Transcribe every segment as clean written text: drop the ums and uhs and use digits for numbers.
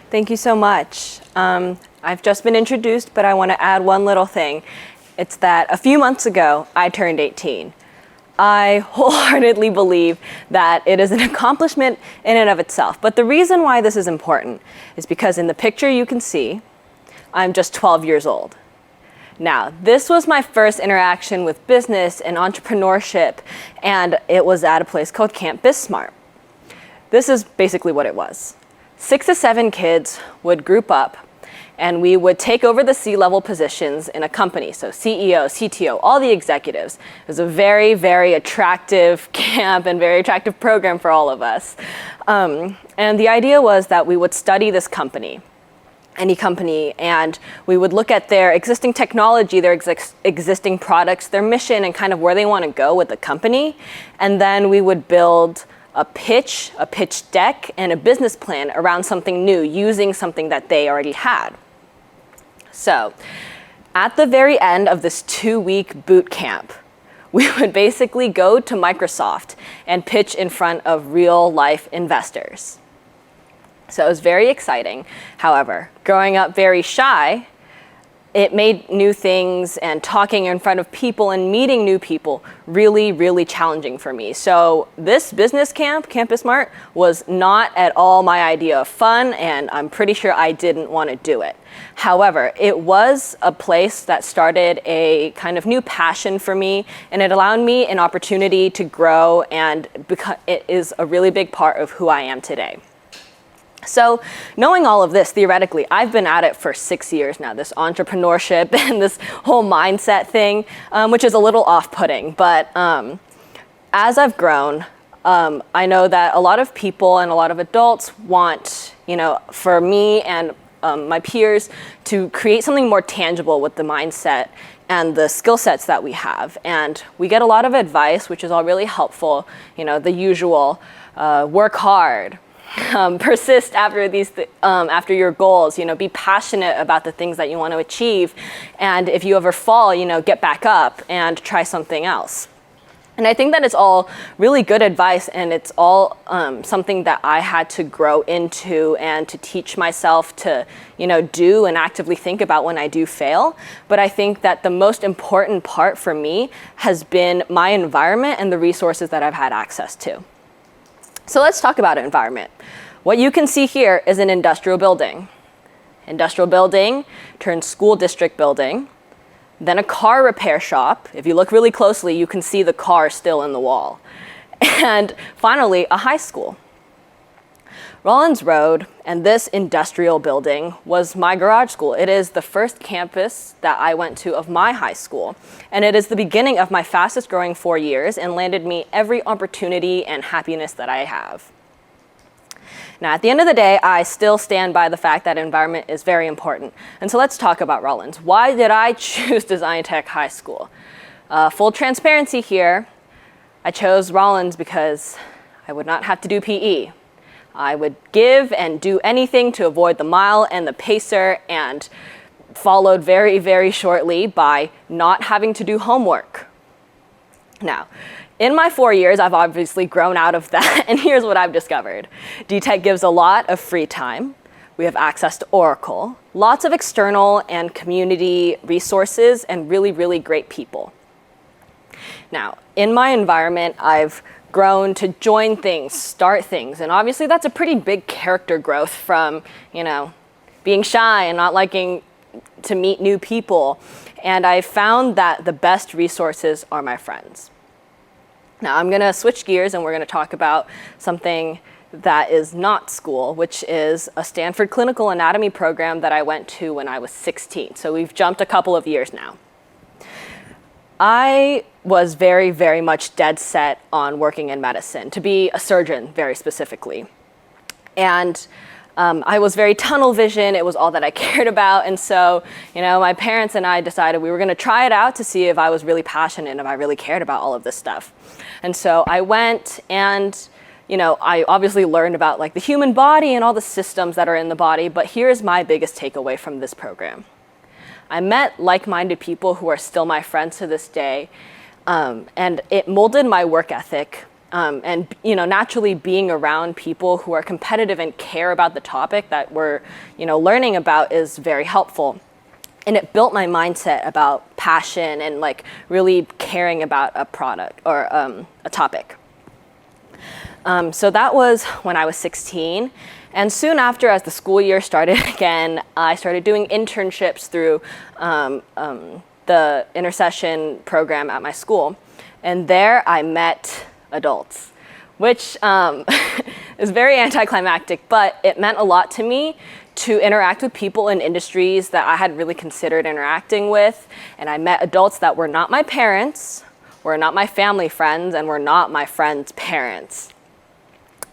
Thank you so much. I've just been introduced, but I want to add one little thing. It's that a few months ago, I turned 18. I wholeheartedly believe that it is an accomplishment in and of itself. But the reason why this is important is because in the picture you can see, I'm just 12 years old. Now, this was my first interaction with business and entrepreneurship, and it was at a place called Camp Bismart. This is basically what it was. 6 to 7 kids would group up, and we would take over the C-level positions in a company. So CEO, CTO, all the executives. It was a very, very attractive camp and very attractive program for all of us. And the idea was that we would study this company, any company, and we would look at their existing technology, their existing products, their mission, and kind of where they want to go with the company. And then we would build a pitch deck, and a business plan around something new using something that they already had. So at the very end of this 2-week boot camp, we would basically go to Microsoft and pitch in front of real life investors. So it was very exciting. However, growing up very shy, it made new things and talking in front of people and meeting new people really, really challenging for me. So this business camp, Camp Bismart, was not at all my idea of fun, and I'm pretty sure I didn't want to do it. However, it was a place that started a kind of new passion for me, and it allowed me an opportunity to grow, and it is a really big part of who I am today. So knowing all of this, theoretically, I've been at it for 6 years now, this entrepreneurship and this whole mindset thing, which is a little off-putting. But as I've grown, I know that a lot of people and a lot of adults want, for me and my peers to create something more tangible with the mindset and the skill sets that we have. And we get a lot of advice, which is all really helpful, the usual, work hard, persist after your goals, be passionate about the things that you want to achieve. And if you ever fall, get back up and try something else. And I think that it's all really good advice, and it's all something that I had to grow into and to teach myself to, do and actively think about when I do fail. But I think that the most important part for me has been my environment and the resources that I've had access to. So let's talk about environment. What you can see here is an industrial building. Industrial building turns school district building, then a car repair shop. If you look really closely, you can see the car still in the wall. And finally, a high school. Rollins Road and this industrial building was my garage school. It is the first campus that I went to of my high school. And it is the beginning of my fastest growing 4 years and landed me every opportunity and happiness that I have. Now, at the end of the day, I still stand by the fact that environment is very important. And so let's talk about Rollins. Why did I choose Design Tech High School? Full transparency here, I chose Rollins because I would not have to do PE. I would give and do anything to avoid the mile and the pacer, and followed very, very shortly by not having to do homework. Now, in my 4 years, I've obviously grown out of that, and here's what I've discovered. DTech gives a lot of free time. We have access to Oracle, lots of external and community resources, and really, really great people. Now, in my environment, I've grown to join things, start things, and obviously that's a pretty big character growth from, being shy and not liking to meet new people. And I found that the best resources are my friends. Now I'm gonna switch gears and we're gonna talk about something that is not school, which is a Stanford clinical anatomy program that I went to when I was 16. So we've jumped a couple of years now. I was very, very much dead set on working in medicine, to be a surgeon very specifically. And I was very tunnel vision. It was all that I cared about. And so, my parents and I decided we were going to try it out to see if I was really passionate and if I really cared about all of this stuff. And so I went and, I obviously learned about the human body and all the systems that are in the body. But here's my biggest takeaway from this program. I met like-minded people who are still my friends to this day. And it molded my work ethic And naturally being around people who are competitive and care about the topic that we're learning about is very helpful. And it built my mindset about passion and like really caring about a product or a topic. So that was when I was 16. And soon after, as the school year started again, I started doing internships through the intercession program at my school. And there I met adults, which is very anticlimactic, but it meant a lot to me to interact with people in industries that I had really considered interacting with. And I met adults that were not my parents, were not my family friends, and were not my friends' parents.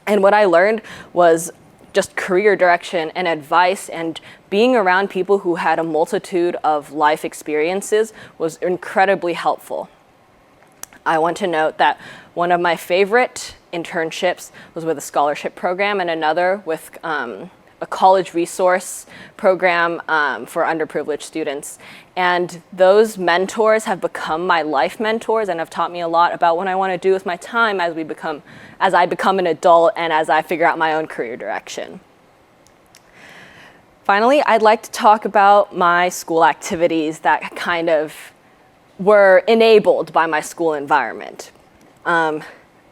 And what I learned was just career direction and advice, and being around people who had a multitude of life experiences was incredibly helpful. I want to note that one of my favorite internships was with a scholarship program, and another with a college resource program for underprivileged students. And those mentors have become my life mentors and have taught me a lot about what I want to do with my time as I become an adult and as I figure out my own career direction. Finally, I'd like to talk about my school activities that kind of were enabled by my school environment.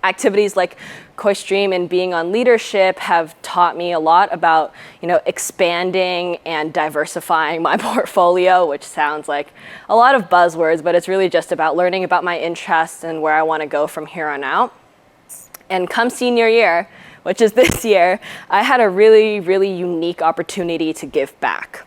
Activities like CoiStream and being on leadership have taught me a lot about, expanding and diversifying my portfolio, which sounds like a lot of buzzwords, but it's really just about learning about my interests and where I want to go from here on out. And come senior year, which is this year, I had a really, really unique opportunity to give back.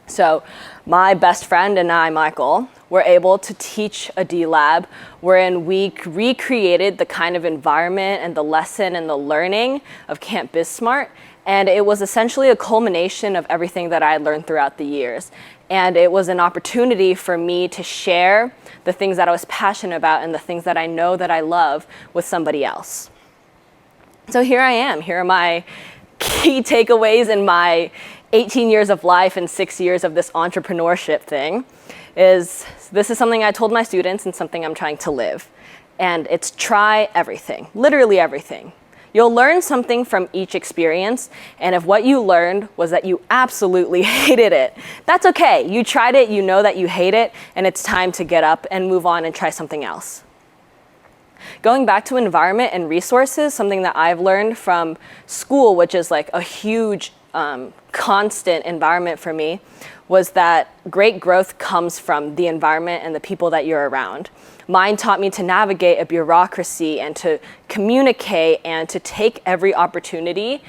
So my best friend and I, Michael, were able to teach a D-Lab wherein we recreated the kind of environment and the lesson and the learning of Camp BizSmart. And it was essentially a culmination of everything that I had learned throughout the years. And it was an opportunity for me to share the things that I was passionate about and the things that I know that I love with somebody else. So here I am. Here are my key takeaways in my 18 years of life and 6 years of this entrepreneurship thing. This is something I told my students and something I'm trying to live. And it's try everything, literally everything. You'll learn something from each experience, and if what you learned was that you absolutely hated it, that's okay. You tried it, you know that you hate it, and it's time to get up and move on and try something else. Going back to environment and resources, something that I've learned from school, which is like a huge constant environment for me, was that great growth comes from the environment and the people that you're around. Mine taught me to navigate a bureaucracy and to communicate and to take every opportunity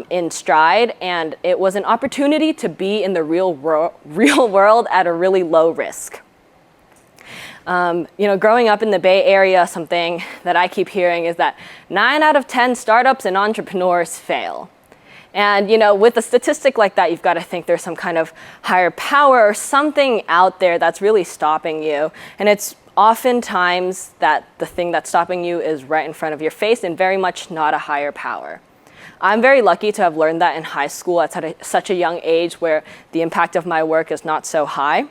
in stride. And it was an opportunity to be in the real world at a really low risk. Growing up in the Bay Area, something that I keep hearing is that 9 out of 10 startups and entrepreneurs fail. And with a statistic like that, you've got to think there's some kind of higher power or something out there that's really stopping you. And it's oftentimes that the thing that's stopping you is right in front of your face and very much not a higher power. I'm very lucky to have learned that in high school at such a young age where the impact of my work is not so high.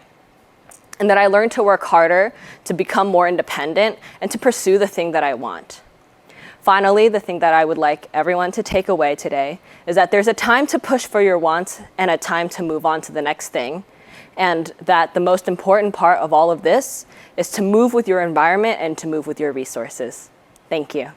And that I learned to work harder, to become more independent, and to pursue the thing that I want. Finally, the thing that I would like everyone to take away today is that there's a time to push for your wants and a time to move on to the next thing. And that the most important part of all of this is to move with your environment and to move with your resources. Thank you.